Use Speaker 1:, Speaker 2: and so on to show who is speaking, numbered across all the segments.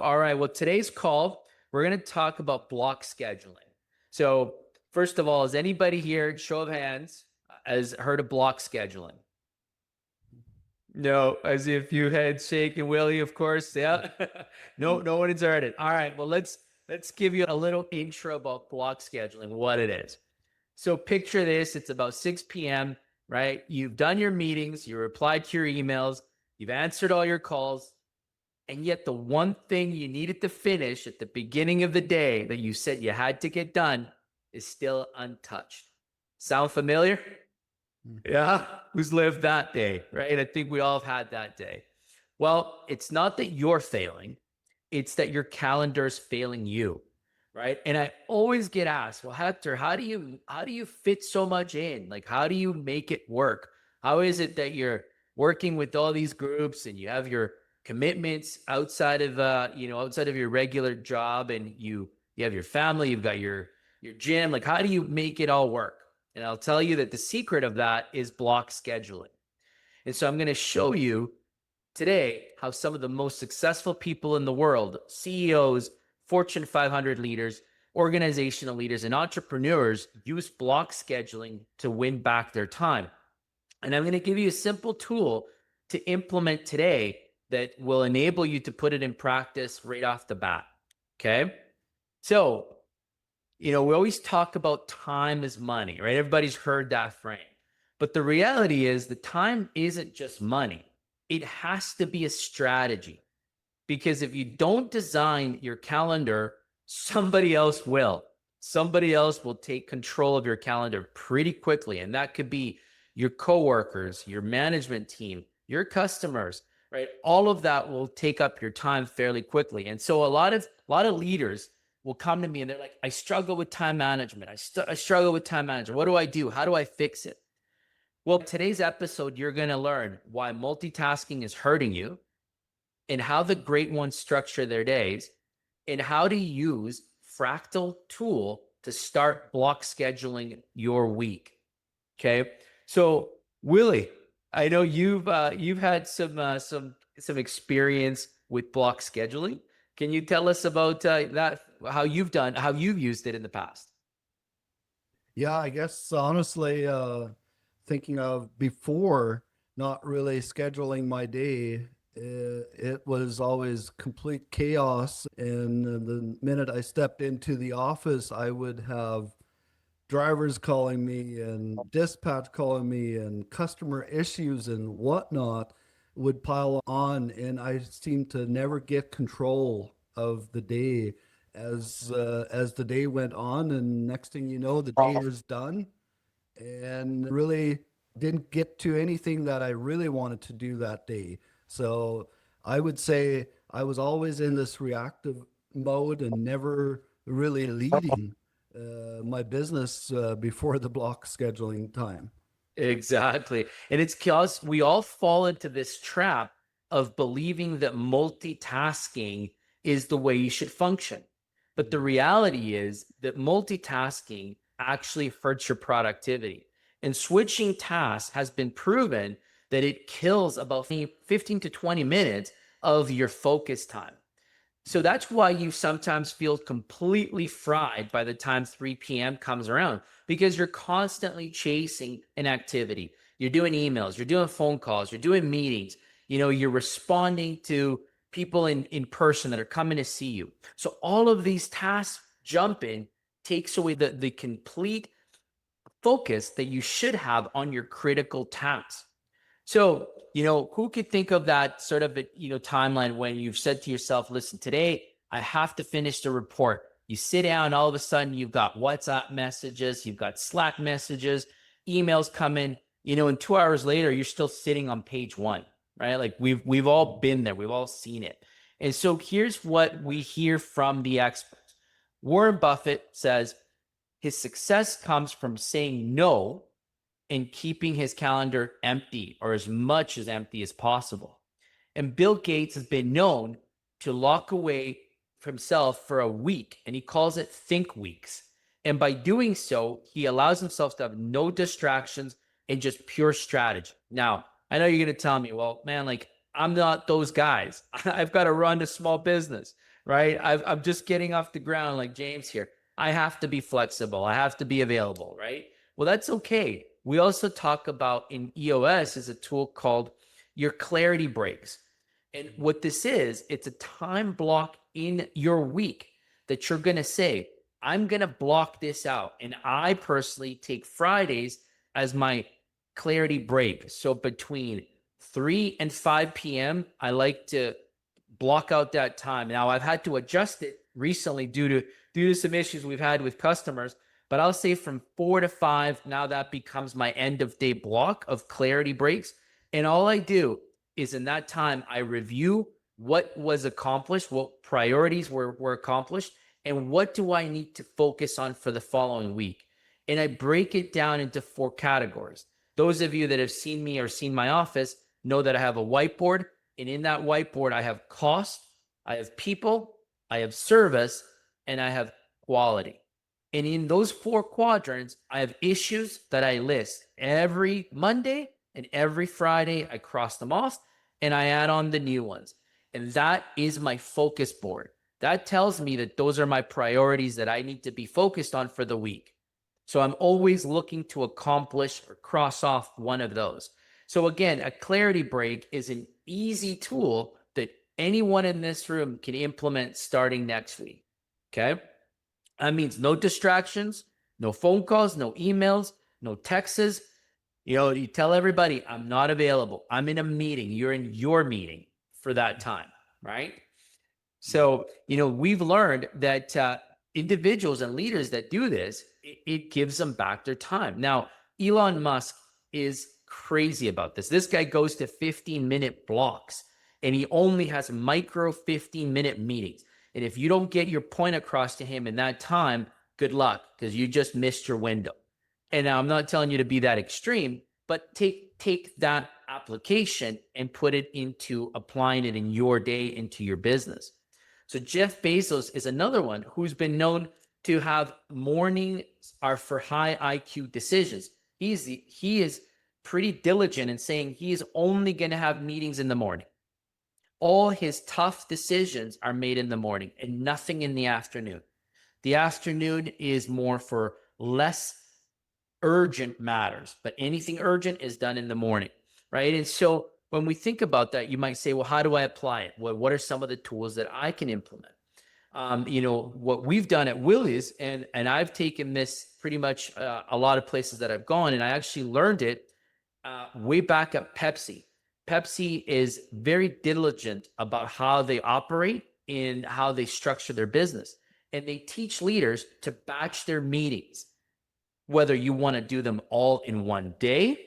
Speaker 1: All right. Well, today's call, we're going to talk about block scheduling. So, first of all, has anybody here, show of hands, has heard of block scheduling? No, as if you had shaken Willie, of course. Yeah. No one has heard it. All right. Well, let's give you a little intro about block scheduling, what it is. So picture this, it's about 6 p.m., right? You've done your meetings, you replied to your emails, you've answered all your calls, and yet the one thing you needed to finish at the beginning of the day that you said you had to get done is still untouched. Sound familiar? Yeah. Who's lived that day, right? I think we all have had that day. Well, it's not that you're failing, it's that your calendar is failing you, right? And I always get asked, well, Hector, how do you fit so much in? Like, how do you make it work? How is it that you're working with all these groups and you have your commitments outside of outside of your regular job, and you have your family, you've got your gym. Like, how do you make it all work? And I'll tell you that the secret of that is block scheduling. And so I'm going to show you today how some of the most successful people in the world, CEOs, Fortune 500 leaders, organizational leaders, and entrepreneurs use block scheduling to win back their time. And I'm going to give you a simple tool to implement today that will enable you to put it in practice right off the bat. Okay. So, we always talk about time is money, right? Everybody's heard that frame. But the reality is the time isn't just money. It has to be a strategy, because if you don't design your calendar, somebody else will. Somebody else will take control of your calendar pretty quickly. And that could be your coworkers, your management team, your customers, right? All of that will take up your time fairly quickly. And so a lot of leaders will come to me and they're like, I struggle with time management. I struggle with time management. What do I do? How do I fix it? Well, today's episode, you're going to learn why multitasking is hurting you, and how the great ones structure their days, and how to use Fractal tool to start block scheduling your week. Okay. So Willie, I know you've had some experience with block scheduling. Can you tell us about that? How you've used it in the past?
Speaker 2: Yeah, I guess honestly, thinking of before not really scheduling my day, it was always complete chaos. And the minute I stepped into the office, I would have drivers calling me and dispatch calling me and customer issues and whatnot would pile on, and I seemed to never get control of the day as the day went on. And next thing you know, the day is done, and really didn't get to anything that I really wanted to do that day. So I would say I was always in this reactive mode and never really leading my business before the block scheduling time.
Speaker 1: Exactly. And it's because we all fall into this trap of believing that multitasking is the way you should function. But the reality is that multitasking actually hurts your productivity. And switching tasks has been proven that it kills about 15 to 20 minutes of your focus time. So that's why you sometimes feel completely fried by the time 3 p.m. comes around, because you're constantly chasing an activity. You're doing emails, you're doing phone calls, you're doing meetings, you're responding to people in person that are coming to see you. So all of these tasks jump in, takes away the complete focus that you should have on your critical tasks. So, who could think of that sort of, timeline when you've said to yourself, listen, today I have to finish the report. You sit down, all of a sudden you've got WhatsApp messages, you've got Slack messages, emails come in, and 2 hours later, you're still sitting on page one, right? Like we've all been there. We've all seen it. And so here's what we hear from the experts. Warren Buffett says his success comes from saying no and keeping his calendar empty, or as much as empty as possible. And Bill Gates has been known to lock away himself for a week, and he calls it think weeks. And by doing so, he allows himself to have no distractions and just pure strategy. Now, I know you're going to tell me, well, man, like I'm not those guys. I've got to run a small business. right? I'm just getting off the ground like James here. I have to be flexible. I have to be available, right? Well, that's okay. We also talk about in EOS is a tool called your clarity breaks. And what this is, it's a time block in your week that you're going to say, I'm going to block this out. And I personally take Fridays as my clarity break. So between 3 and 5 p.m., I like to block out that time. Now I've had to adjust it recently due to some issues we've had with customers, but I'll say from 4 to 5 now that becomes my end of day block of clarity breaks. And all I do is in that time I review what was accomplished, what priorities were accomplished, and what do I need to focus on for the following week. And I break it down into 4 categories. Those of you that have seen me or seen my office know that I have a whiteboard, and in that whiteboard, I have cost, I have people, I have service, and I have quality. And in those 4 quadrants, I have issues that I list every Monday and every Friday. I cross them off and I add on the new ones. And that is my focus board. That tells me that those are my priorities that I need to be focused on for the week. So I'm always looking to accomplish or cross off one of those. So again, a clarity break is an easy tool that anyone in this room can implement starting next week. Okay. That means no distractions, no phone calls, no emails, no texts. You tell everybody, I'm not available. I'm in a meeting. You're in your meeting for that time, right? So, we've learned that individuals and leaders that do this, it gives them back their time. Now, Elon Musk is crazy about this. This guy goes to 15-minute blocks and he only has micro 15-minute meetings. And if you don't get your point across to him in that time, good luck because you just missed your window. And now I'm not telling you to be that extreme, but take that application and put it into applying it in your day into your business. So Jeff Bezos is another one who's been known to have mornings are for high IQ decisions. He is pretty diligent in saying he is only going to have meetings in the morning. All his tough decisions are made in the morning and nothing in the afternoon. The afternoon is more for less urgent matters, but anything urgent is done in the morning, right? And so when we think about that, you might say, well, how do I apply it? What are some of the tools that I can implement? What we've done at Willie's, and I've taken this pretty much a lot of places that I've gone, and I actually learned it way back at Pepsi. Pepsi is very diligent about how they operate and how they structure their business. And they teach leaders to batch their meetings, whether you want to do them all in one day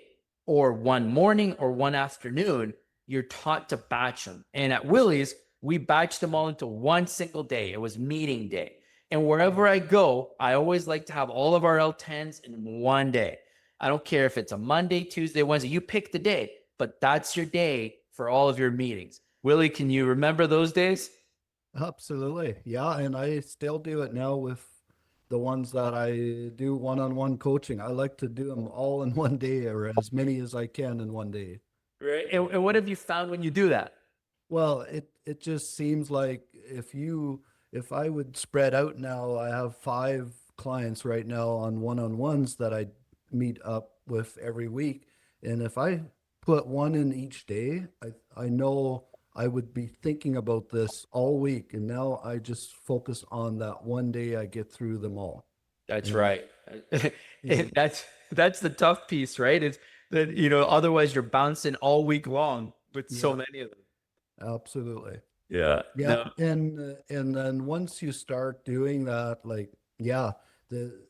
Speaker 1: or one morning or one afternoon, you're taught to batch them. And at Willie's, we batched them all into one single day. It was meeting day. And wherever I go, I always like to have all of our L10s in one day. I don't care if it's a Monday, Tuesday, Wednesday, you pick the day, but that's your day for all of your meetings. Willie, can you remember those days?
Speaker 2: Absolutely. Yeah. And I still do it now with the ones that I do one-on-one coaching. I like to do them all in one day or as many as I can in one day.
Speaker 1: Right. And what have you found when you do that?
Speaker 2: Well, it just seems like if I would spread out now, I have 5 clients right now on one-on-ones that I meet up with every week. And if I put one in each day, I know I would be thinking about this all week. And now I just focus on that one day I get through them all.
Speaker 1: That's
Speaker 2: And
Speaker 1: right.
Speaker 2: yeah,
Speaker 1: That's the tough piece, right? It's that otherwise you're bouncing all week long with so
Speaker 2: yeah,
Speaker 1: many of them.
Speaker 2: absolutely.
Speaker 1: Yeah.
Speaker 2: Yeah,
Speaker 1: No.
Speaker 2: and then once you start doing that, like, yeah, the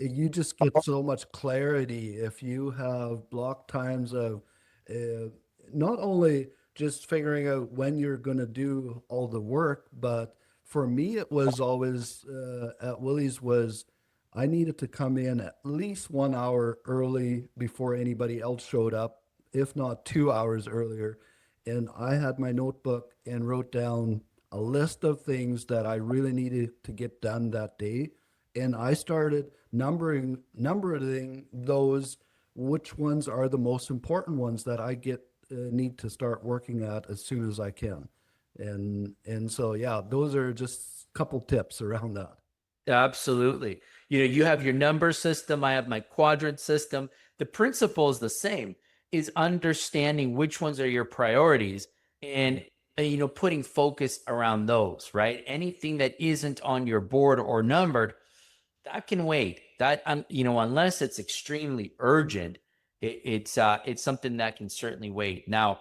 Speaker 2: you just get so much clarity if you have block times of uh, not only just figuring out when you're going to do all the work, but for me it was always at Willie's was I needed to come in at least 1 hour early before anybody else showed up, if not 2 hours earlier. And I had my notebook and wrote down a list of things that I really needed to get done that day. And I started numbering those, which ones are the most important ones that I need to start working at as soon as I can. And so yeah, those are just a couple tips around that.
Speaker 1: Absolutely. You have your number system. I have my quadrant system. The principle is the same, is understanding which ones are your priorities and, putting focus around those, right? Anything that isn't on your board or numbered, that can wait. That, unless it's extremely urgent, it's something that can certainly wait. Now,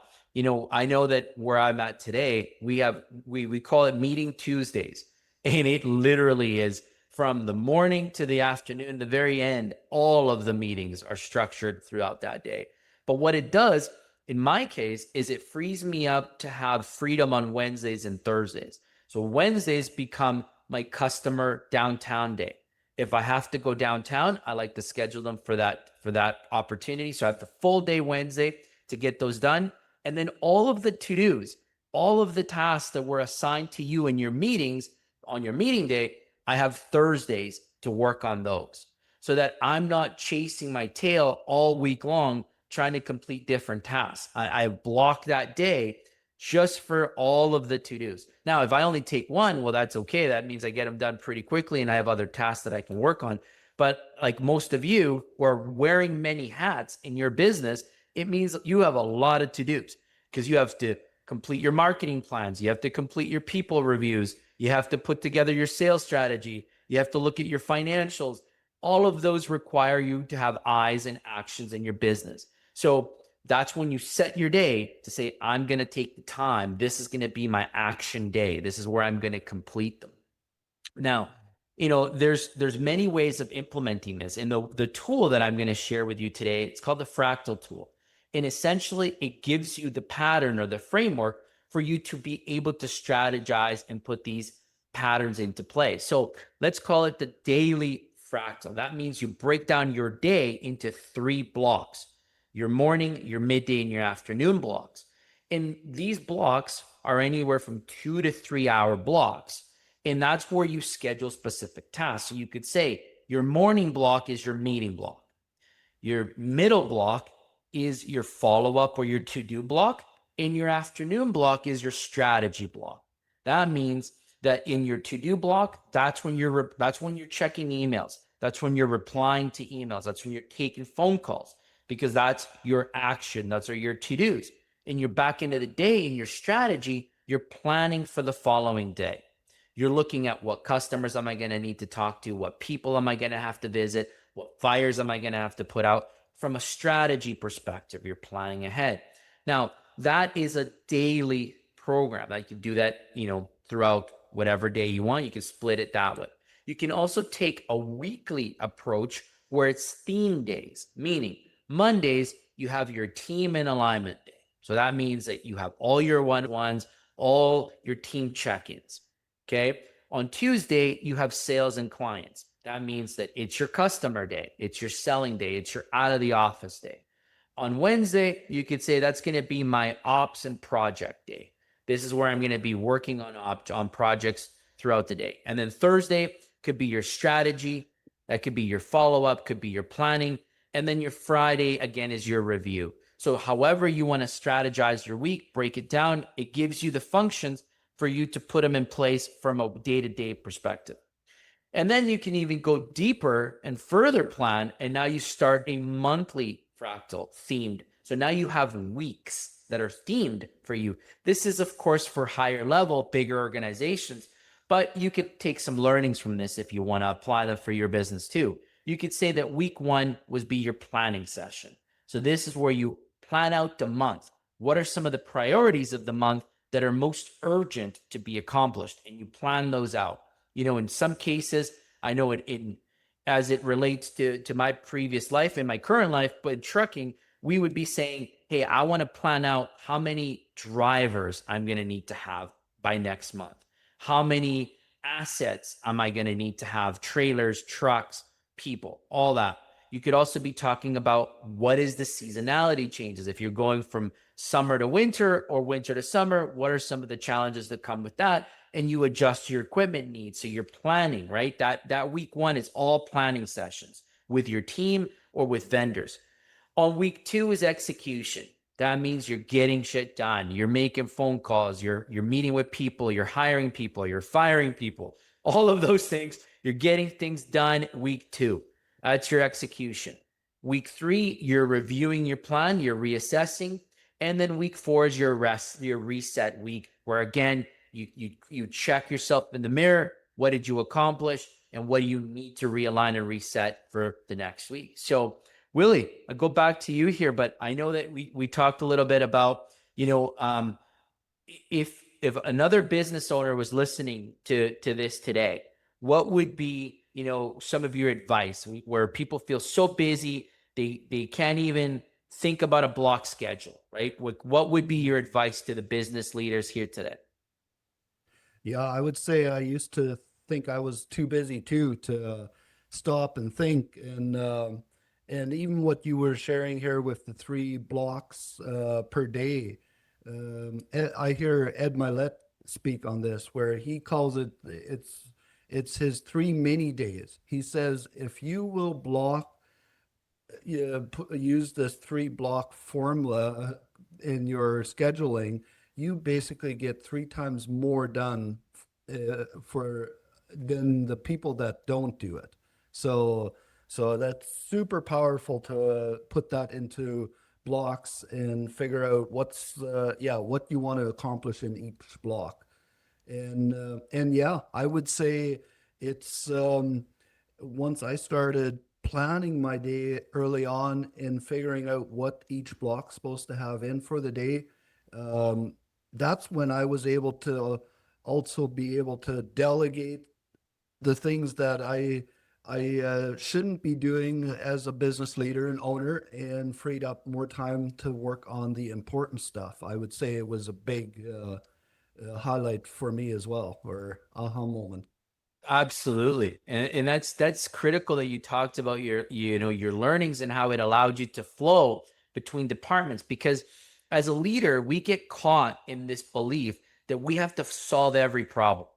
Speaker 1: I know that where I'm at today, we call it meeting Tuesdays, and it literally is from the morning to the afternoon, the very end. All of the meetings are structured throughout that day. But what it does, in my case, is it frees me up to have freedom on Wednesdays and Thursdays. So Wednesdays become my customer downtown day. If I have to go downtown, I like to schedule them for that opportunity. So I have the full day Wednesday to get those done. And then all of the to-dos, all of the tasks that were assigned to you in your meetings on your meeting day, I have Thursdays to work on those so that I'm not chasing my tail all week long trying to complete different tasks. I block that day just for all of the to-dos. Now, if I only take one, well, that's okay. That means I get them done pretty quickly and I have other tasks that I can work on. But like most of you who are wearing many hats in your business, it means you have a lot of to-dos because you have to complete your marketing plans. You have to complete your people reviews. You have to put together your sales strategy. You have to look at your financials. All of those require you to have eyes and actions in your business. So that's when you set your day to say, I'm going to take the time. This is going to be my action day. This is where I'm going to complete them. Now, there's many ways of implementing this. And the tool that I'm going to share with you today, it's called the fractal tool. And essentially, it gives you the pattern or the framework for you to be able to strategize and put these patterns into play. So let's call it the daily fractal. That means you break down your day into 3 blocks: your morning, your midday, and your afternoon blocks. And these blocks are anywhere from 2 to 3 hour blocks. And that's where you schedule specific tasks. So you could say your morning block is your meeting block. Your middle block is your follow-up or your to-do block. And your afternoon block is your strategy block. That means that in your to-do block, that's when you're checking emails. That's when you're replying to emails. That's when you're taking phone calls, because that's your action. That's your to-dos. And you're back into the day in your strategy, you're planning for the following day. You're looking at what customers am I going to need to talk to? What people am I going to have to visit? What fires am I going to have to put out? From a strategy perspective, you're planning ahead. Now, that is a daily program. I can do that, throughout whatever day you want. You can split it that way. You can also take a weekly approach where it's theme days, meaning Mondays, you have your team and alignment day. So that means that you have all your one-on-ones, all your team check-ins. Okay. On Tuesday, you have sales and clients. That means that it's your customer day, it's your selling day, it's your out of the office day. On Wednesday, you could say that's going to be my ops and project day. This is where I'm going to be working on projects throughout the day. And then Thursday could be your strategy. That could be your follow-up, could be your planning. And then your Friday, again, is your review. So however you want to strategize your week, break it down, it gives you the functions for you to put them in place from a day-to-day perspective. And then you can even go deeper and further plan. And now you start a monthly fractal themed. So now you have weeks that are themed for you. This is, of course, for higher level, bigger organizations, but you could take some learnings from this if you want to apply them for your business too. You could say that week 1 would be your planning session. So this is where you plan out the month. What are some of the priorities of the month that are most urgent to be accomplished? And you plan those out. In some cases, I know as it relates to my previous life and my current life, but in trucking, we would be saying, hey, I want to plan out how many drivers I'm going to need to have by next month. How many assets am I going to need to have? Trailers, trucks, people, all that. You could also be talking about what is the seasonality changes. If you're going from summer to winter or winter to summer, what are some of the challenges that come with that? And you adjust your equipment needs. So you're planning, right? That week 1 is all planning sessions with your team or with vendors. On week 2 is execution. That means you're getting shit done. You're making phone calls. You're meeting with people. You're hiring people. You're firing people. All of those things. You're getting things done. Week 2, that's your execution. Week 3, you're reviewing your plan. You're reassessing, and then week 4 is your reset week, where again you check yourself in the mirror. What did you accomplish, and what do you need to realign and reset for the next week? So Willie, I'll go back to you here, but I know that we talked a little bit about, if another business owner was listening to this today, what would be, some of your advice where people feel so busy, they can't even think about a block schedule, right? What would be your advice to the business leaders here today?
Speaker 2: Yeah, I would say I used to think I was too busy too to stop and think. And even what you were sharing here with the 3 blocks per day, I hear Ed Milet speak on this, where he calls it's his 3 mini days. He says if you will block, use this 3 block formula in your scheduling, you basically get 3 times more done for than the people that don't do it. So that's super powerful to put that into blocks and figure out what you want to accomplish in each block. And yeah, I would say it's once I started planning my day early on and figuring out what each block's supposed to have in for the day, um, that's when I was able to also be able to delegate the things that I shouldn't be doing as a business leader and owner, and freed up more time to work on the important stuff. I would say it was a big highlight for me as well, or aha moment.
Speaker 1: Absolutely. And that's critical that you talked about your learnings and how it allowed you to flow between departments, because as a leader, we get caught in this belief that we have to solve every problem.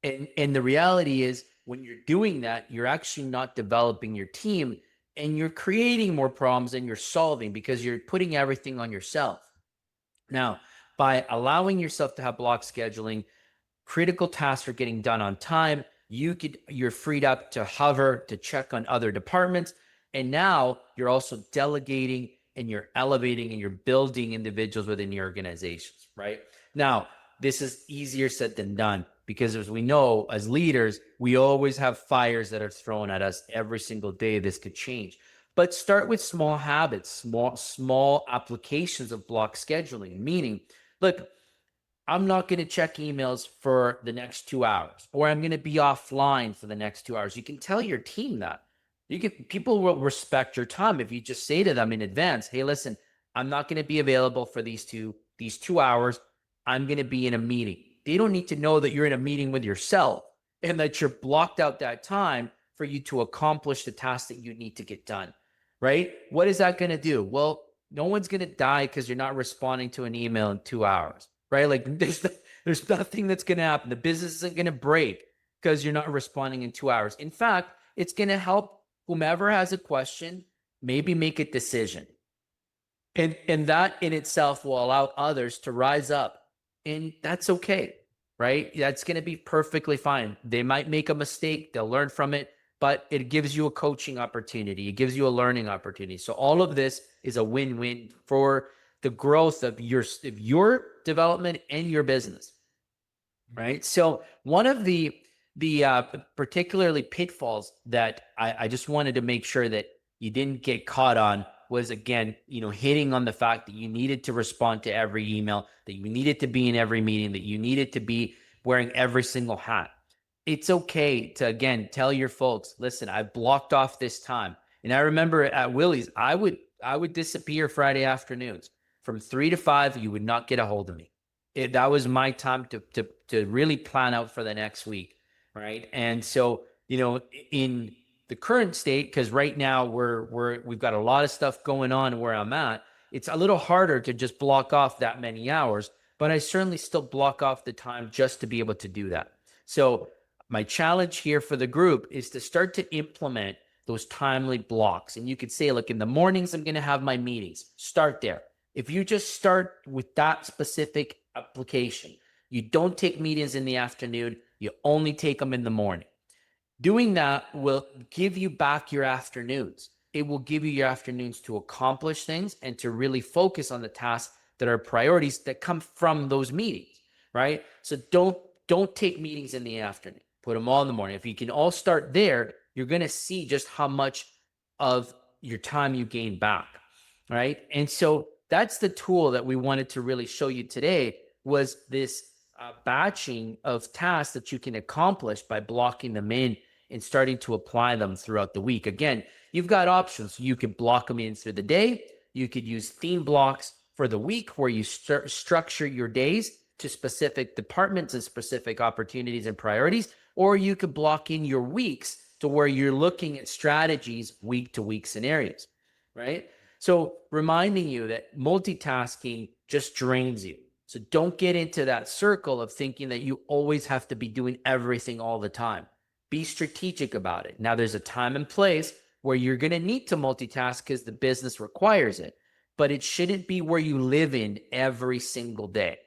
Speaker 1: And the reality is, when you're doing that, you're actually not developing your team, and you're creating more problems than you're solving, because you're putting everything on yourself. Now, by allowing yourself to have block scheduling, critical tasks are getting done on time. You're freed up to hover, to check on other departments. And now you're also delegating, and you're elevating, and you're building individuals within your organizations, right? Now, this is easier said than done, because as we know, as leaders, we always have fires that are thrown at us every single day. This could change. But start with small habits, small applications of block scheduling, meaning, look, I'm not going to check emails for the next 2 hours, or I'm going to be offline for the next 2 hours. You can tell your team that. People will respect your time if you just say to them in advance, hey, listen, I'm not going to be available for these 2 hours. I'm going to be in a meeting. They don't need to know that you're in a meeting with yourself and that you're blocked out that time for you to accomplish the task that you need to get done, right? What is that going to do? Well, no one's going to die because you're not responding to an email in 2 hours, right? Like there's nothing that's going to happen. The business isn't going to break because you're not responding in 2 hours. In fact, it's going to help whomever has a question maybe make a decision. And that in itself will allow others to rise up. And that's okay, right? That's going to be perfectly fine. They might make a mistake, they'll learn from it, but it gives you a coaching opportunity. It gives you a learning opportunity. So all of this is a win-win for the growth of your development and your business, right? So one of the particularly pitfalls that I just wanted to make sure that you didn't get caught on was, again, hitting on the fact that you needed to respond to every email, that you needed to be in every meeting, that you needed to be wearing every single hat. It's okay to, again, tell your folks, listen, I've blocked off this time. And I remember at Willie's, I would disappear Friday afternoons from 3 to 5. You would not get a hold of me. That was my time to really plan out for the next week, right? And so, in the current state, because right now we've got a lot of stuff going on where I'm at, it's a little harder to just block off that many hours, but I certainly still block off the time just to be able to do that. So my challenge here for the group is to start to implement those timely blocks. And you could say, look, in the mornings, I'm going to have my meetings. Start there. If you just start with that specific application, you don't take meetings in the afternoon, you only take them in the morning. Doing that will give you back your afternoons. It will give you your afternoons to accomplish things and to really focus on the tasks that are priorities that come from those meetings, right? So don't take meetings in the afternoon. Put them all in the morning. If you can all start there, you're going to see just how much of your time you gain back, right? And so that's the tool that we wanted to really show you today was this batching of tasks that you can accomplish by blocking them in and starting to apply them throughout the week. Again, you've got options. You could block them in through the day. You could use theme blocks for the week where you structure your days to specific departments and specific opportunities and priorities, or you could block in your weeks to where you're looking at strategies week to week scenarios, right? So reminding you that multitasking just drains you. So don't get into that circle of thinking that you always have to be doing everything all the time. Be strategic about it. Now, there's a time and place where you're going to need to multitask because the business requires it, but it shouldn't be where you live in every single day,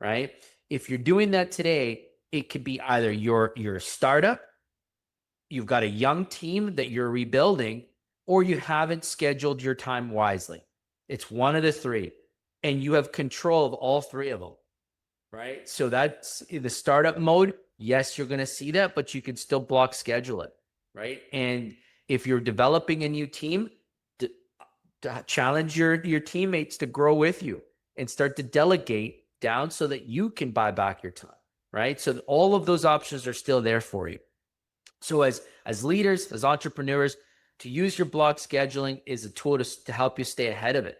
Speaker 1: right? If you're doing that today, it could be either you're a startup, you've got a young team that you're rebuilding, or you haven't scheduled your time wisely. It's one of the three, and you have control of all three of them, right? So that's the startup mode. Yes, you're going to see that, but you can still block schedule it, right? And if you're developing a new team, to challenge your teammates to grow with you and start to delegate down so that you can buy back your time, right? So all of those options are still there for you. So as leaders, as entrepreneurs, to use your block scheduling is a tool to help you stay ahead of it.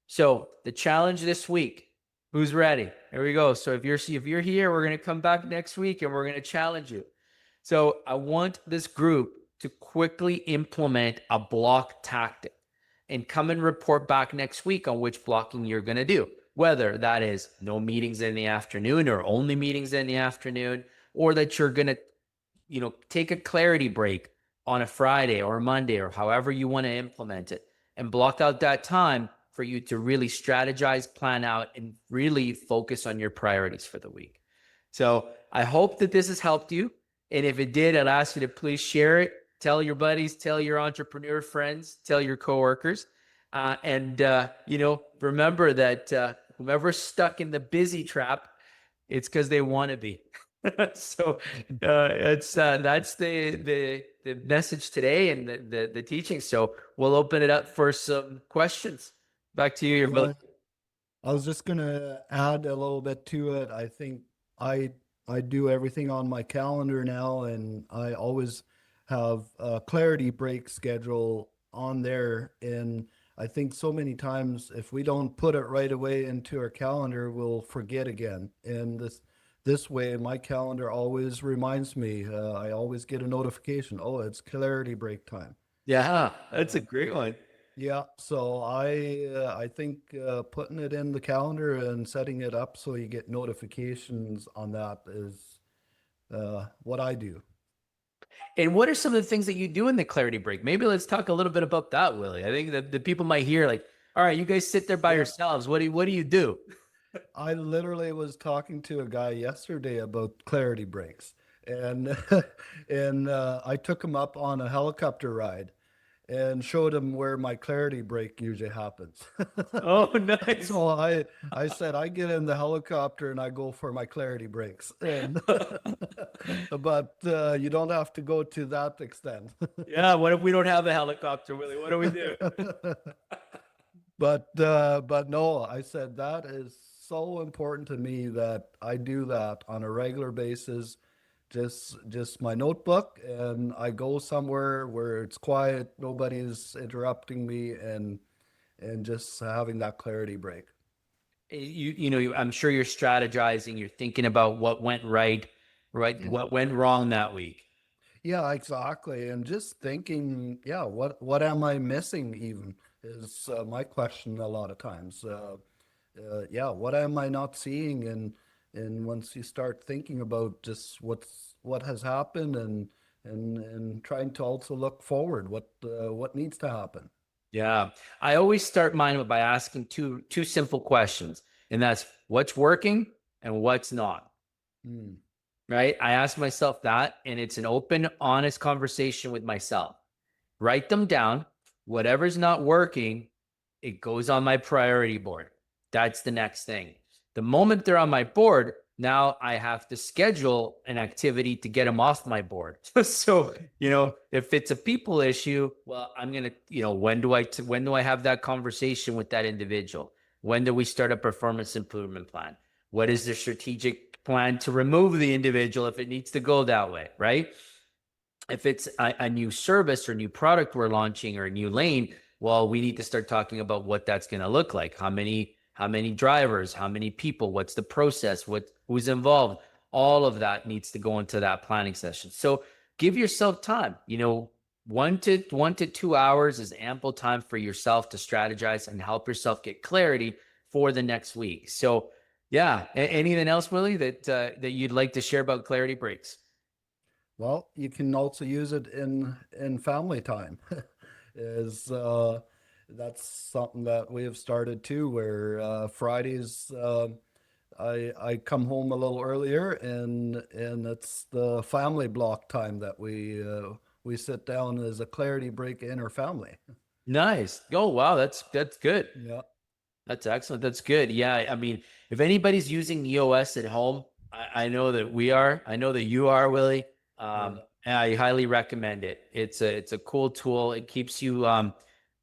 Speaker 1: So the challenge this week, who's ready? Here we go. So if you're here, we're going to come back next week and we're going to challenge you. So I want this group to quickly implement a block tactic and come and report back next week on which blocking you're going to do. Whether that is no meetings in the afternoon or only meetings in the afternoon, or that you're going to take a clarity break on a Friday or a Monday or however you want to implement it and block out that time for you to really strategize, plan out, and really focus on your priorities for the week. So I hope that this has helped you. And if it did, I'd ask you to please share it. Tell your buddies, tell your entrepreneur friends, tell your coworkers. Remember that whoever's stuck in the busy trap, it's because they want to be. So that's the message today and the teaching. So we'll open it up for some questions. Back to you, your Billy.
Speaker 2: I was just gonna add a little bit to it. I think I I do everything on my calendar now, and I always have a clarity break schedule on there. And I think so many times if we don't put it right away into our calendar, we'll forget again. And this way, my calendar always reminds me. I always get a notification. Oh, it's clarity break time.
Speaker 1: Yeah, that's a
Speaker 2: Uh,
Speaker 1: great one.
Speaker 2: Yeah, so I think putting it in the calendar and setting it up so you get notifications on that is what I do.
Speaker 1: And what are some of the things that you do in the clarity break? Maybe let's talk a little bit about that, Willie. I think that the people might hear like, all right, you guys sit there by
Speaker 2: Yeah,
Speaker 1: yourselves. What do you do?
Speaker 2: I literally was talking to a guy yesterday about clarity breaks, and and I took him up on a helicopter ride and showed him where my clarity break usually happens.
Speaker 1: Oh, nice.
Speaker 2: So I said I get in the helicopter and I go for my clarity breaks, and but you don't have to go to that extent.
Speaker 1: Yeah, what if we don't have a helicopter, Willie? What do we do?
Speaker 2: But no, I said that is so important to me that I do that on a regular basis. Just my notebook, and I go somewhere where it's quiet, nobody's interrupting me, and just having that clarity break.
Speaker 1: I'm sure you're strategizing, you're thinking about what went right, what went wrong that week.
Speaker 2: Yeah, exactly. And just thinking, yeah, what am I missing even is my question a lot of times. Yeah, what am I not seeing? And once you start thinking about just what has happened, and trying to also look forward, what needs to happen.
Speaker 1: Yeah. I always start mine by asking two simple questions, and that's what's working and what's not.
Speaker 2: Mm.
Speaker 1: Right? I ask myself that, and it's an open, honest conversation with myself. Write them down. Whatever's not working, it goes on my priority board. That's the next thing. The moment they're on my board, now I have to schedule an activity to get them off my board. So, if it's a people issue, well, I'm going to, when do I have that conversation with that individual? When do we start a performance improvement plan? What is the strategic plan to remove the individual if it needs to go that way, right? If it's a new service or new product we're launching or a new lane, well, we need to start talking about what that's going to look like. How many drivers, how many people, what's the process, who's involved? All of that needs to go into that planning session. So give yourself time. 1 to 2 hours is ample time for yourself to strategize and help yourself get clarity for the next week. So yeah, anything else, Willie, that you'd like to share about clarity breaks?
Speaker 2: Well, you can also use it in family time. Is That's something that we have started too, where Fridays I come home a little earlier, and it's the family block time that we sit down as a clarity break in our family.
Speaker 1: Nice. Oh, wow. That's good.
Speaker 2: Yeah.
Speaker 1: That's excellent. That's good. Yeah. I mean, if anybody's using EOS at home, I know that we are. I know that you are, Willie.
Speaker 2: Yeah.
Speaker 1: And I highly recommend it. It's a cool tool. It keeps you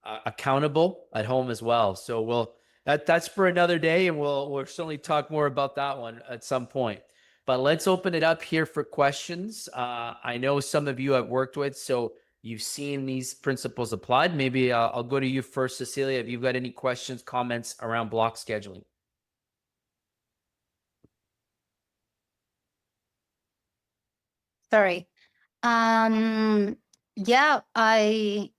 Speaker 1: accountable at home as well. So that's for another day, and we'll certainly talk more about that one at some point. But let's open it up here for questions. I know some of you I've worked with, so you've seen these principles applied. Maybe I'll go to you first, Cecilia, if you've got any questions, comments around block scheduling.
Speaker 3: Sorry. Um, yeah, I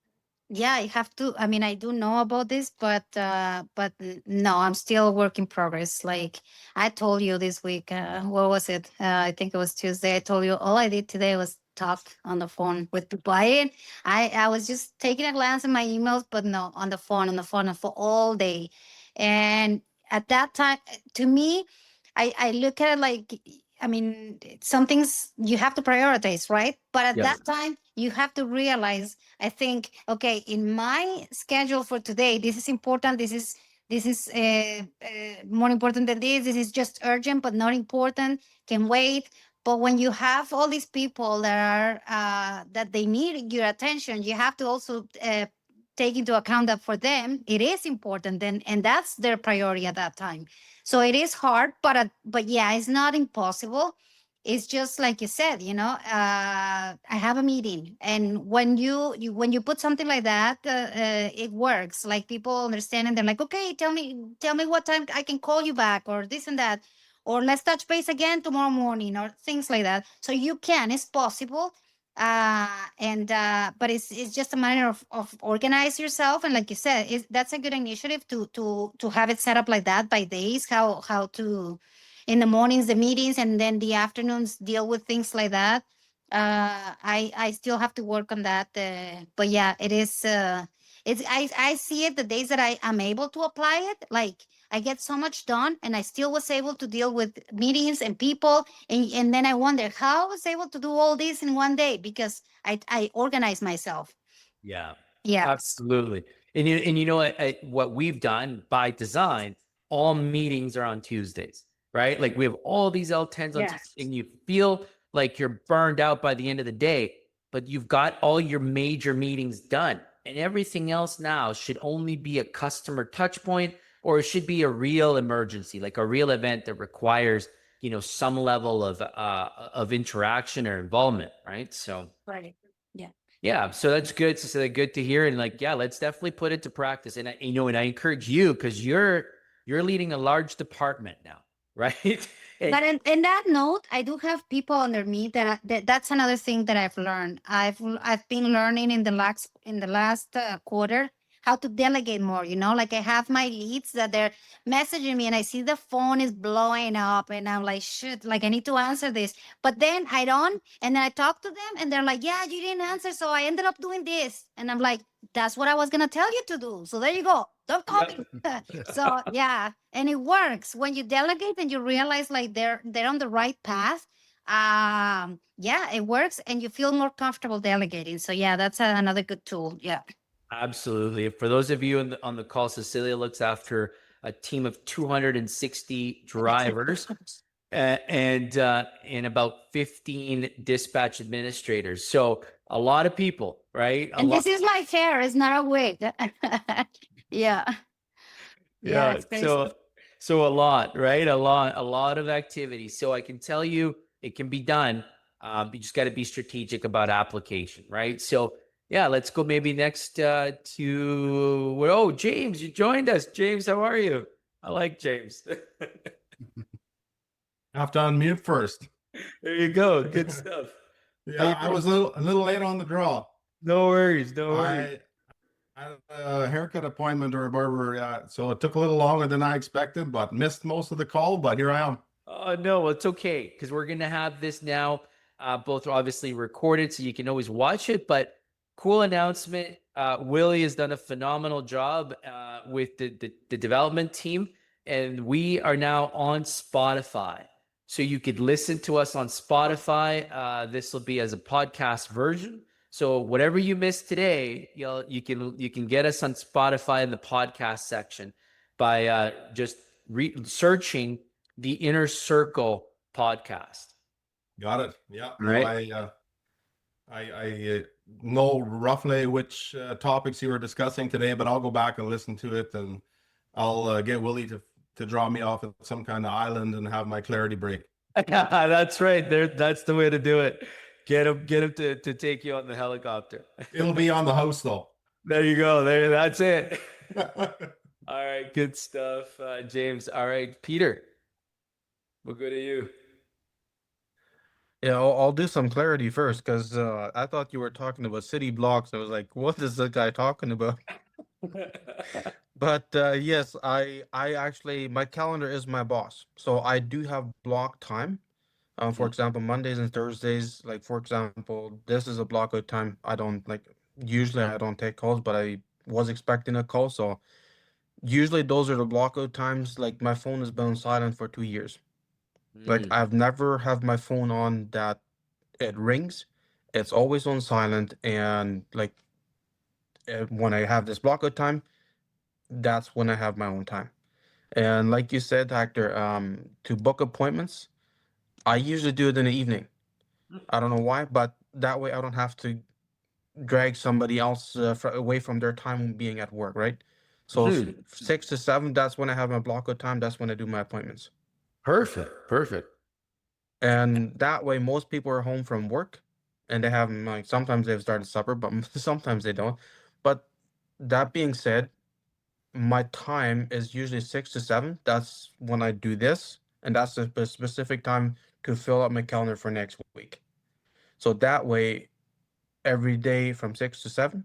Speaker 3: have to. I mean, I do know about this, but no, I'm still a work in progress. Like I told you this week, what was it? I think it was Tuesday. I told you all I did today was talk on the phone with people. I was just taking a glance at my emails, but no, on the phone for all day. And at that time, to me, I look at it like, I mean, some things you have to prioritize, right? But at
Speaker 1: Yeah.
Speaker 3: that time, you have to realize, I think, okay, in my schedule for today, this is important. This is more important than this. This is just urgent, but not important. Can wait. But when you have all these people that are that they need your attention, you have to also take into account that for them it is important, and that's their priority at that time. So it is hard, but yeah, it's not impossible. It's just like you said, I have a meeting, and when you put something like that, it works. Like people understand, and they're like, okay, tell me what time I can call you back, or this and that, or let's touch base again tomorrow morning, or things like that. So it's possible. And But it's just a matter of organize yourself, and like you said, that's a good initiative to have it set up like that by days. How to, in the mornings the meetings, and then the afternoons deal with things like that. I still have to work on that, but yeah, it is. I see it the days that I am able to apply it. Like I get so much done, and I still was able to deal with meetings and people, and then I wonder how I was able to do all this in one day, because I organized myself.
Speaker 1: Yeah,
Speaker 3: Yeah.
Speaker 1: absolutely. What we've done by design, all meetings are on Tuesdays, right? Like we have all these L10s on Tuesdays,
Speaker 3: Yes.
Speaker 1: and you feel like you're burned out by the end of the day, but you've got all your major meetings done. And everything else now should only be a customer touch point, or it should be a real emergency, like a real event that requires, some level of interaction or involvement, right? So
Speaker 3: Right. Yeah.
Speaker 1: yeah, so that's good. So good to hear, and like, yeah, let's definitely put it to practice. And and I encourage you, because you're leading a large department now, right? And
Speaker 3: But in that note, I do have people under me that's another thing that I've learned. I've been learning in the last quarter. how to delegate more. Like I have my leads that they're messaging me and I see the phone is blowing up and I'm like, shit, like I need to answer this. But then I don't. And then I talk to them and they're like, yeah, you didn't answer. So I ended up doing this. And I'm like, that's what I was going to tell you to do. So there you go. Don't call me. So yeah. And it works when you delegate and you realize like they're on the right path. Yeah, it works and you feel more comfortable delegating. So yeah, that's another good tool. Yeah.
Speaker 1: Absolutely. For those of you on the call, Cecilia looks after a team of 260 drivers and about 15 dispatch administrators. So a lot of people, right?
Speaker 3: And this is my hair, it's not a wig. Yeah. Yeah,
Speaker 1: Yeah.
Speaker 3: it's crazy.
Speaker 1: So a lot, right? A lot of activity. So I can tell you it can be done. You just got to be strategic about application, right? So yeah, let's go maybe next to James, you joined us. James, how are you? I like James.
Speaker 4: I have to unmute first.
Speaker 1: There you go. Good stuff.
Speaker 4: Yeah, I was a little late on the draw.
Speaker 1: No worries. No worries.
Speaker 4: I had a haircut appointment or a barber, so it took a little longer than I expected, but missed most of the call. But here I am.
Speaker 1: Oh, no, it's okay because we're going to have this now, both obviously recorded so you can always watch it. But cool announcement. Willie has done a phenomenal job with the development team, and we are now on Spotify. So you could listen to us on Spotify. This will be as a podcast version. So whatever you missed today, you can get us on Spotify in the podcast section by just searching the Inner Circle podcast.
Speaker 4: Got it. Yeah.
Speaker 1: Right.
Speaker 4: I know roughly which topics you were discussing today, but I'll go back and listen to it, and I'll get Willie to draw me off at some kind of island and have my clarity break.
Speaker 1: That's right. That's the way to do it. Get him to take you on the helicopter.
Speaker 4: It'll be on the house though.
Speaker 1: There you go. That's it. All right, good stuff, James. All right, Peter, we'll go to you.
Speaker 5: Yeah, I'll do some clarity first because I thought you were talking about city blocks. I was like, what is the guy talking about? But yes, I actually, my calendar is my boss. So I do have block time. For example, Mondays and Thursdays, like for example, this is a block out time. Usually I don't take calls, but I was expecting a call. So usually those are the block out times. Like my phone has been on silent for 2 years. Like I've never have my phone on that it rings. It's always on silent. And like when I have this block out time, that's when I have my own time. And like you said, Hector, to book appointments, I usually do it in the evening. I don't know why, but that way I don't have to drag somebody else away from their time being at work, right? So 6 to 7, that's when I have my block of time. That's when I do my appointments.
Speaker 1: Perfect.
Speaker 5: And that way, most people are home from work, and they have like sometimes they've started supper, but sometimes they don't. But that being said, my time is usually 6 to 7. That's when I do this, and that's a specific time to fill up my calendar for next week. So that way, every day from 6 to 7,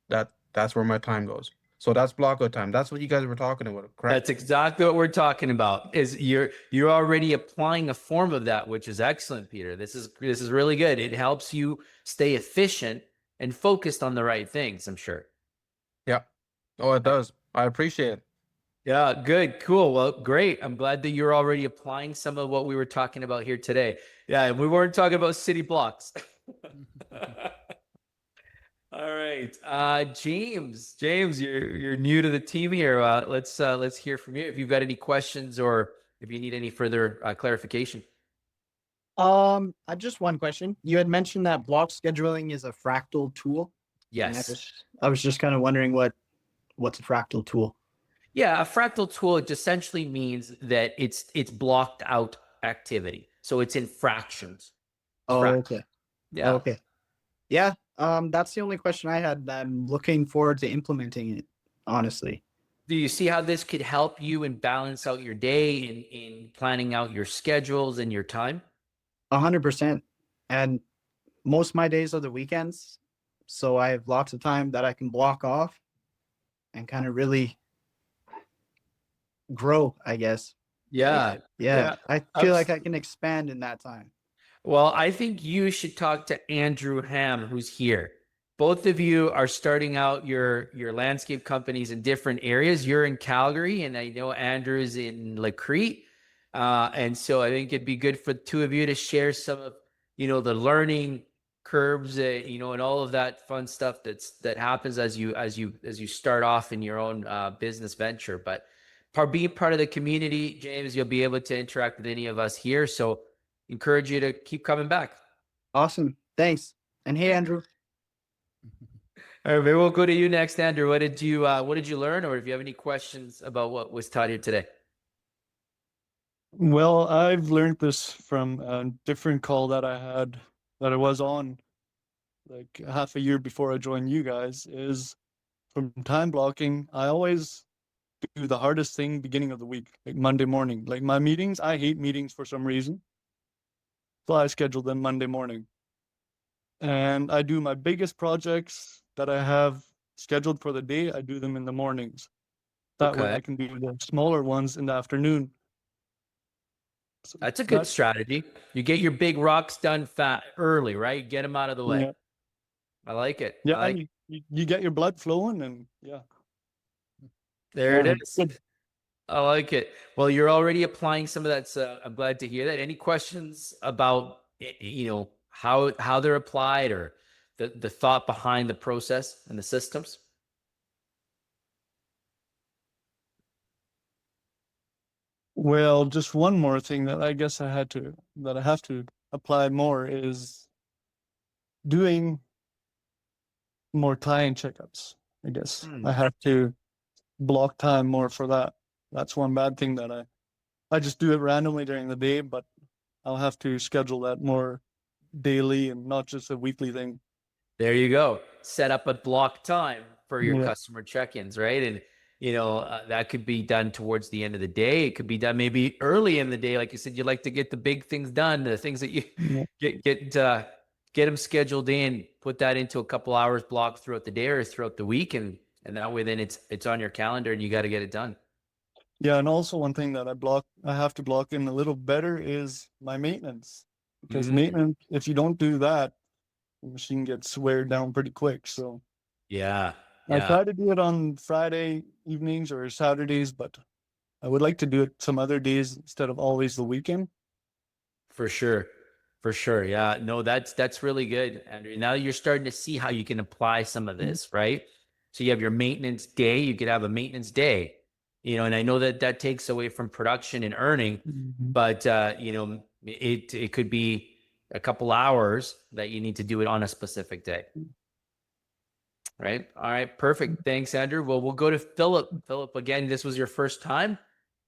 Speaker 5: that's where my time goes. So that's block out time. That's what you guys were talking about, correct?
Speaker 1: That's exactly what we're talking about. Is you're already applying a form of that, which is excellent, Peter. This is really good. It helps you stay efficient and focused on the right things, I'm sure.
Speaker 5: Yeah. Oh, it does. I appreciate it.
Speaker 1: Yeah, good, cool. Well, great. I'm glad that you're already applying some of what we were talking about here today. Yeah, we weren't talking about city blocks. All right, James, you're new to the team here. Let's hear from you if you've got any questions or if you need any further clarification.
Speaker 6: I just one question. You had mentioned that block scheduling is a fractal tool. And
Speaker 1: Yes.
Speaker 6: I was just kind of wondering what's a fractal tool.
Speaker 1: Yeah, a fractal tool, it essentially means that it's blocked out activity, so it's in fractions.
Speaker 6: Oh,
Speaker 1: Fract-
Speaker 6: okay.
Speaker 1: Yeah.
Speaker 6: Okay. Yeah. That's the only question I had. I'm looking forward to implementing it, honestly.
Speaker 1: Do you see how this could help you and balance out your day in planning out your schedules and your time?
Speaker 6: 100%. And most of my days are the weekends. so I have lots of time that I can block off and kind of really grow, I guess.
Speaker 1: Yeah.
Speaker 6: Yeah, I feel like I
Speaker 1: Abs-
Speaker 6: can expand in that time.
Speaker 1: Well, I think you should talk to Andrew Ham, who's here. Both of you are starting out your landscape companies in different areas. You're in Calgary, and I know Andrew is in Lacrete. And so I think it'd be good for the two of you to share some of, the learning curves, and all of that fun stuff that happens as you start off in your own business venture. But being part of the community, James, you'll be able to interact with any of us here. So encourage you to keep coming back.
Speaker 6: Awesome. Thanks. And hey, Andrew.
Speaker 1: All right, maybe we'll go to you next, Andrew. What did you learn, or if you have any questions about what was taught here today?
Speaker 7: Well, I've learned this from a different call that I had that I was on like half a year before I joined you guys, is from time blocking. I always do the hardest thing beginning of the week, like Monday morning. Like my meetings, I hate meetings for some reason. So I schedule them Monday morning. And I do my biggest projects that I have scheduled for the day, I do them in the mornings. That way
Speaker 1: Okay.
Speaker 7: I can do the smaller ones in the afternoon. So
Speaker 1: That's a good strategy. You get your big rocks done early, right? Get them out of the way.
Speaker 7: Yeah.
Speaker 1: I like it.
Speaker 7: Yeah,
Speaker 1: I like
Speaker 7: and you get your blood flowing, and yeah.
Speaker 1: There it
Speaker 7: Yeah,
Speaker 1: is.
Speaker 7: good.
Speaker 1: I like it. Well, you're already applying some of that. So I'm glad to hear that. Any questions about how they're applied, or the thought behind the process and the systems?
Speaker 7: Well, just one more thing that I guess I have to apply more is doing more client checkups. I guess I have to block time more for that. That's one bad thing that I just do it randomly during the day, but I'll have to schedule that more daily and not just a weekly thing.
Speaker 1: There you go. Set up a block time for your
Speaker 7: Yeah.
Speaker 1: customer check-ins, right? And that could be done towards the end of the day. It could be done maybe early in the day, like you said. You like to get the big things done, the things that you
Speaker 7: Yeah.
Speaker 1: get them scheduled in. Put that into a couple hours block throughout the day or throughout the week, and that way then it's on your calendar and you got to get it done.
Speaker 7: Yeah, and also one thing that I have to block in a little better is my maintenance. Because maintenance, if you don't do that, the machine gets wear down pretty quick. So
Speaker 1: Yeah,
Speaker 7: I
Speaker 1: yeah.
Speaker 7: try to do it on Friday evenings or Saturdays, but I would like to do it some other days instead of always the weekend.
Speaker 1: For sure. For sure. Yeah. No, that's really good, Andrew. Now you're starting to see how you can apply some of this, right? So you have your maintenance day, you could have a maintenance day, and I know that takes away from production and earning, but it could be a couple hours that you need to do it on a specific day. Right? All right, perfect. Thanks, Andrew. Well, we'll go to Philip. Philip, again, this was your first time.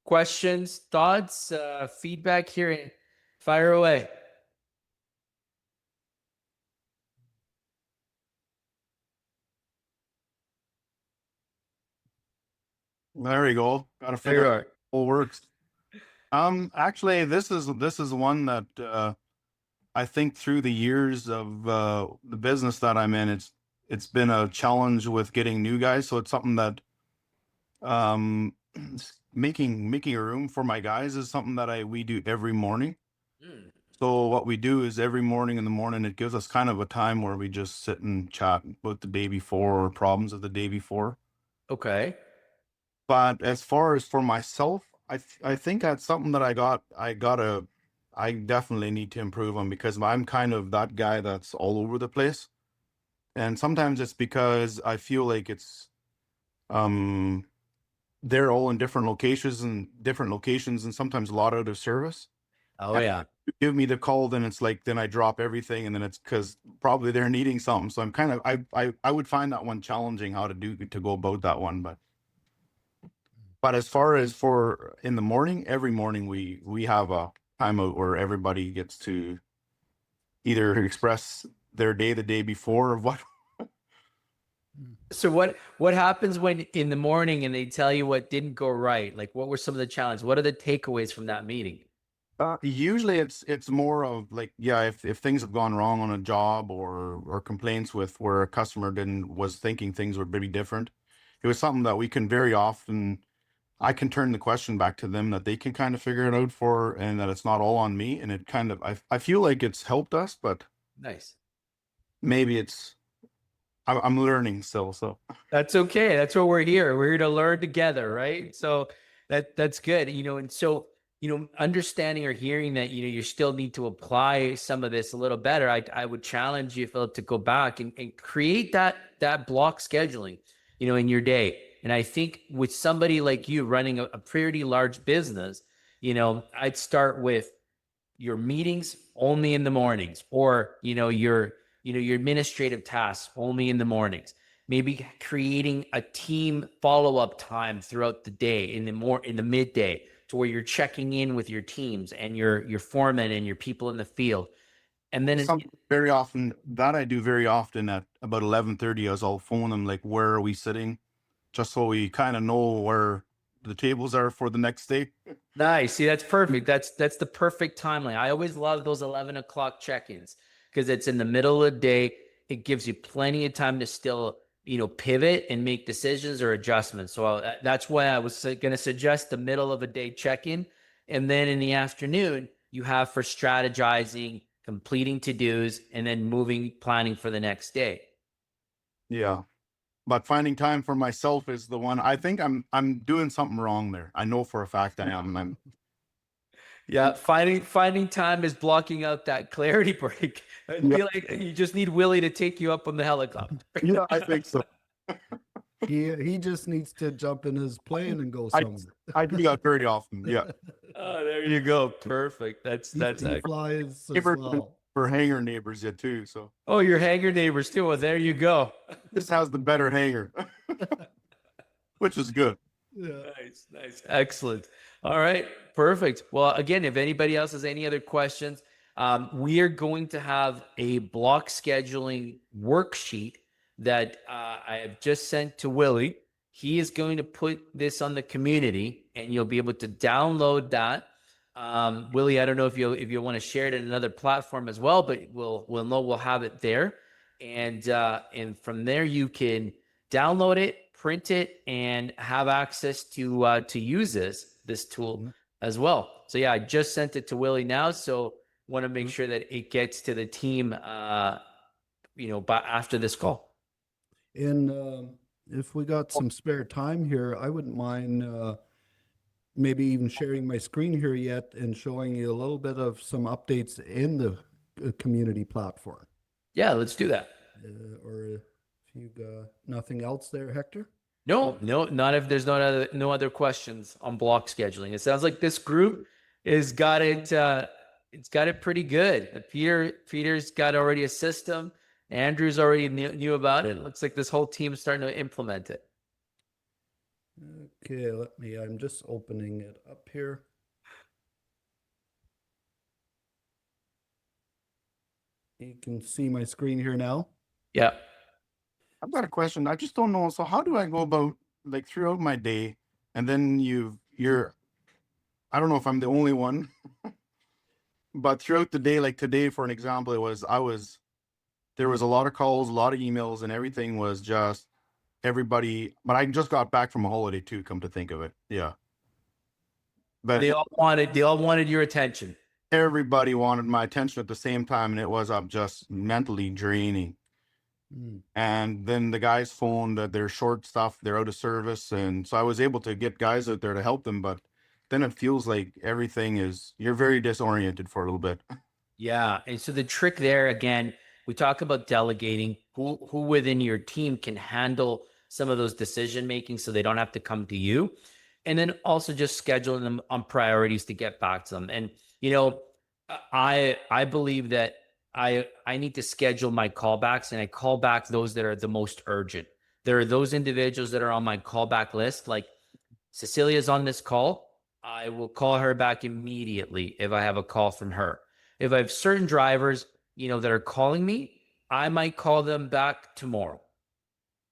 Speaker 1: Questions, thoughts, feedback here? Fire away.
Speaker 4: There you go. Got to
Speaker 1: There you
Speaker 4: figure out
Speaker 1: are.
Speaker 4: how it all works. Actually, this is one that I think through the years of the business that I'm in, it's been a challenge with getting new guys. So it's something that making a room for my guys is something that we do every morning. So what we do is every morning in the morning, it gives us kind of a time where we just sit and chat about the day before or problems of the day before.
Speaker 1: Okay.
Speaker 4: But as far as for myself, I think that's something that I definitely need to improve on, because I'm kind of that guy that's all over the place. And sometimes it's because I feel like they're all in different locations and sometimes a lot out of service.
Speaker 1: Oh,
Speaker 4: And
Speaker 1: yeah.
Speaker 4: you give me the call, then it's like, then I drop everything, and then it's because probably they're needing something. So I'm kind of, I would find that one challenging, how to go about that one. But as far as for in the morning, every morning we have a timeout where everybody gets to either express their day the day before or what.
Speaker 1: So what happens when in the morning and they tell you what didn't go right? Like, what were some of the challenges? What are the takeaways from that meeting?
Speaker 8: Usually it's more of like, yeah, if things have gone wrong on a job or complaints with where a customer was thinking things were maybe different, it was something that we can very often, I can turn the question back to them that they can kind of figure it out for, and that it's not all on me. And it kind of, I feel like it's helped us, but
Speaker 1: Nice.
Speaker 8: maybe I'm learning still. So
Speaker 1: That's okay. That's what we're here. We're here to learn together, right? So that's good. And so, understanding or hearing that, you still need to apply some of this a little better. I would challenge you, Philip, to go back and create that block scheduling, in your day. And I think with somebody like you running a pretty large business, I'd start with your meetings only in the mornings, or your administrative tasks only in the mornings. Maybe creating a team follow-up time throughout the day, in the midday, to where you're checking in with your teams and your foremen and your people in the field. And then
Speaker 8: very often that I do very often at about 11:30, as I'll phone them like, where are we sitting? Just so we kind of know where the tables are for the next day.
Speaker 1: nice. See, that's perfect. That's the perfect timeline. I always love those 11 o'clock check-ins, because it's in the middle of the day. It gives you plenty of time to still, pivot and make decisions or adjustments. So that's why I was going to suggest the middle of a day check-in. And then in the afternoon, you have for strategizing, completing to-dos, and then planning for the next day.
Speaker 8: Yeah. But finding time for myself is the one. I think I'm doing something wrong there. I know for a fact I am.
Speaker 1: Yeah, finding time is blocking out that clarity break. I feel like you just need Willie to take you up on the helicopter.
Speaker 8: Yeah, I think so.
Speaker 2: He just needs to jump in his plane and go somewhere.
Speaker 8: I do that very often. Yeah.
Speaker 1: Oh, there you go. Perfect. That's
Speaker 2: He
Speaker 1: excellent.
Speaker 2: flies as
Speaker 8: Neighbors
Speaker 2: well.
Speaker 8: for hangar neighbors yet too. So
Speaker 1: Oh, your hangar neighbors too. Well, there you go.
Speaker 8: this has the better hangar, which is good.
Speaker 2: Yeah.
Speaker 1: Nice. Excellent. All right. Perfect. Well, again, if anybody else has any other questions, we are going to have a block scheduling worksheet that I have just sent to Willie. He is going to put this on the community, and you'll be able to download that. Willie, I don't know if you want to share it in another platform as well, but we'll have it there, and from there you can download it, print it, and have access to use this tool as well. So yeah, I just sent it to Willie now, so want to make sure that it gets to the team, after this call.
Speaker 2: And if we got some spare time here, I wouldn't mind maybe even sharing my screen here yet and showing you a little bit of some updates in the community platform.
Speaker 1: Yeah, let's do that.
Speaker 2: Or if you got nothing else there, Hector?
Speaker 1: No, not if there's no other questions on block scheduling. It sounds like this group has got it. It's got it pretty good. Peter's got already a system. Andrew's already knew about it. It looks like this whole team is starting to implement it.
Speaker 2: Okay, I'm just opening it up here. You can see my screen here now.
Speaker 1: Yeah.
Speaker 8: I've got a question. I just don't know. So how do I go about like throughout my day, and then I don't know if I'm the only one, but throughout the day, like today, for an example, there was a lot of calls, a lot of emails, and everything was just everybody. But I just got back from a holiday too, come to think of it. Yeah. But
Speaker 1: They all wanted your attention.
Speaker 8: everybody wanted my attention at the same time, and it was just mentally draining. And then the guys phoned that they're short stuff, they're out of service, and so I was able to get guys out there to help them, but then it feels like you're very disoriented for a little bit.
Speaker 1: Yeah, and so the trick there, again, we talk about delegating. Who within your team can handle some of those decision making, so they don't have to come to you, and then also just scheduling them on priorities to get back to them. And I believe that I need to schedule my callbacks, and I call back those that are the most urgent. There are those individuals that are on my callback list, like Cecilia's on this call. I will call her back immediately if I have a call from her. If I have certain drivers, that are calling me, I might call them back tomorrow,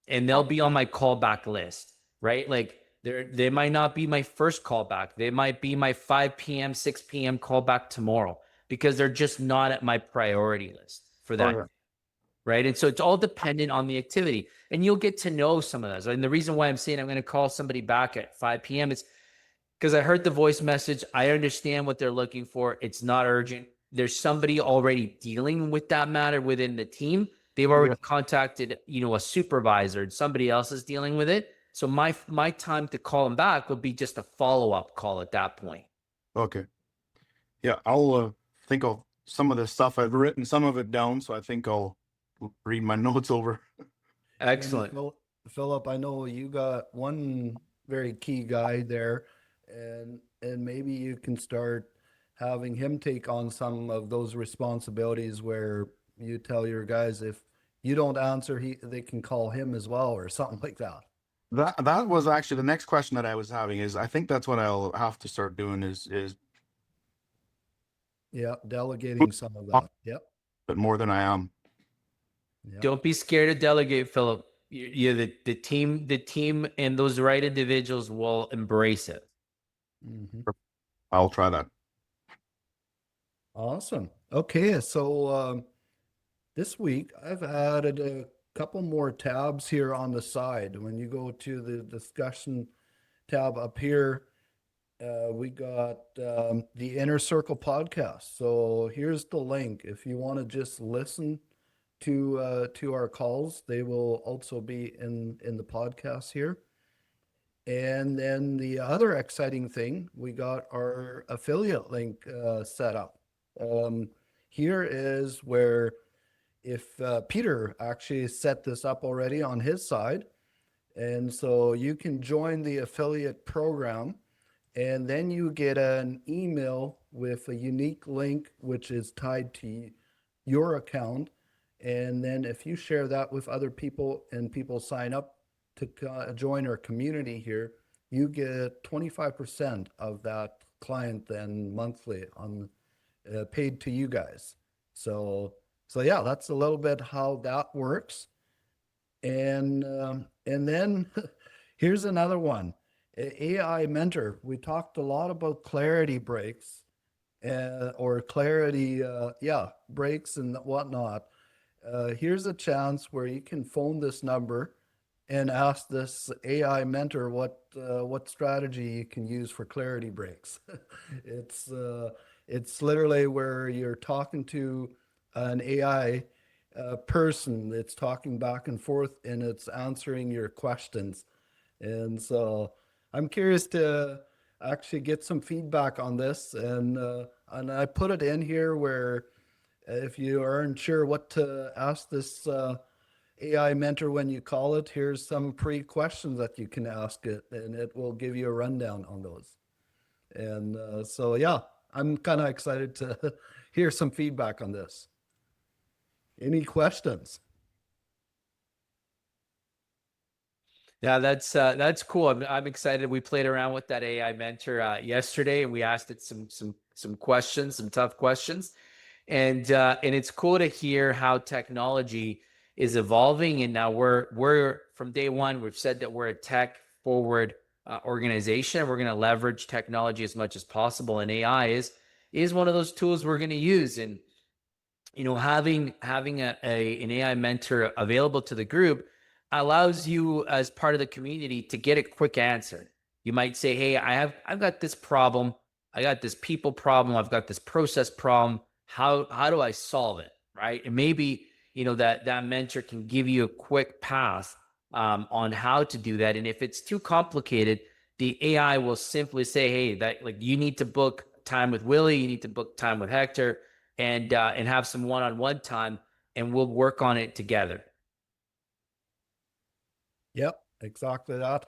Speaker 1: and they'll be on my callback list, right? Like They might not be my first call back. They might be my 5 p.m., 6 p.m. call back tomorrow because they're just not at my priority list for that.
Speaker 8: yeah.
Speaker 1: Right. And so it's all dependent on the activity, and you'll get to know some of those. And the reason why I'm saying I'm going to call somebody back at 5 p.m. is because I heard the voice message. I understand what they're looking for. It's not urgent. There's somebody already dealing with that matter within the team. They've already contacted, a supervisor, and somebody else is dealing with it. So my time to call them back would be just a follow-up call at that point.
Speaker 8: Okay. Yeah, I'll think of some of the stuff. I've written some of it down, so I think I'll read my notes over.
Speaker 2: And
Speaker 1: Excellent.
Speaker 2: Philip, I know you got one very key guy there, and maybe you can start having him take on some of those responsibilities where you tell your guys if you don't answer, they can call him as well or something like that.
Speaker 8: That was actually the next question that I was having. Is I think that's what I'll have to start doing is
Speaker 2: Yeah, delegating some of that. Yep.
Speaker 8: but more than I am.
Speaker 2: Yep.
Speaker 1: Don't be scared to delegate, Philip. The team and those right individuals will embrace it.
Speaker 2: Mhm.
Speaker 8: I'll try that.
Speaker 2: Awesome. Okay, so this week I've added a couple more tabs here on the side. When you go to the discussion tab up here, we got the Inner Circle podcast. So here's the link. If you want to just listen to our calls, they will also be in the podcast here. And then the other exciting thing, we got our affiliate link set up. Here is where if Peter actually set this up already on his side. And so you can join the affiliate program, and then you get an email with a unique link, which is tied to your account. And then if you share that with other people and people sign up to join our community here, you get 25% of that client then monthly on paid to you guys. So yeah, that's a little bit how that works. And then here's another one, AI Mentor. We talked a lot about clarity breaks, or clarity, breaks and whatnot. Here's a chance where you can phone this number and ask this AI mentor what strategy you can use for clarity breaks. It's literally where you're talking to an AI person. It's talking back and forth and it's answering your questions. And so I'm curious to actually get some feedback on this. And I put it in here where if you aren't sure what to ask this AI mentor when you call it, here's some pre-questions that you can ask it, and it will give you a rundown on those. And so, yeah, I'm kind of excited to hear some feedback on this. Any questions?
Speaker 1: Yeah, that's cool. I'm excited. We played around with that AI mentor yesterday, and we asked it some questions, some tough questions, and it's cool to hear how technology is evolving. And now we're from day one, we've said that we're a tech forward organization. We're going to leverage technology as much as possible, and AI is one of those tools we're going to use. And having an AI mentor available to the group allows you as part of the community to get a quick answer. You might say, hey, I've got this problem. I got this people problem. I've got this process problem. How do I solve it? Right. And maybe, that mentor can give you a quick path on how to do that. And if it's too complicated, the AI will simply say, hey, that like you need to book time with Willie, you need to book time with Hector, and have some one-on-one time, and we'll work on it together.
Speaker 2: Yep, exactly that.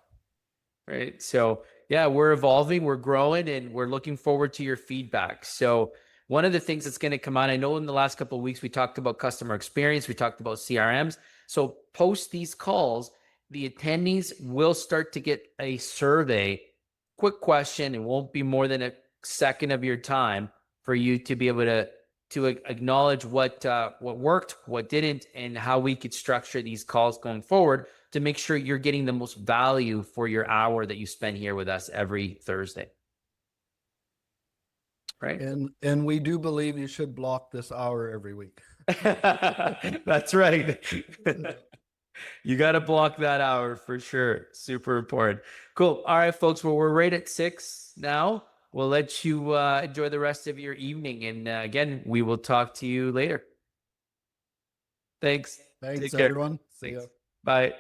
Speaker 1: Right. So yeah, we're evolving, we're growing, and we're looking forward to your feedback. So one of the things that's going to come out, I know in the last couple of weeks, we talked about customer experience, we talked about CRMs. So post these calls, the attendees will start to get a survey, quick question. It won't be more than a second of your time for you to be able to acknowledge what worked, what didn't, and how we could structure these calls going forward to make sure you're getting the most value for your hour that you spend here with us every Thursday. Right?
Speaker 2: And we do believe you should block this hour every week.
Speaker 1: That's right. You got to block that hour for sure. Super important. Cool. All right, folks. Well, we're right at 6 now. We'll let you enjoy the rest of your evening. And again, we will talk to you later. Thanks.
Speaker 2: Thanks,
Speaker 1: Take care.
Speaker 2: everyone. See ya.
Speaker 1: Thanks. Bye.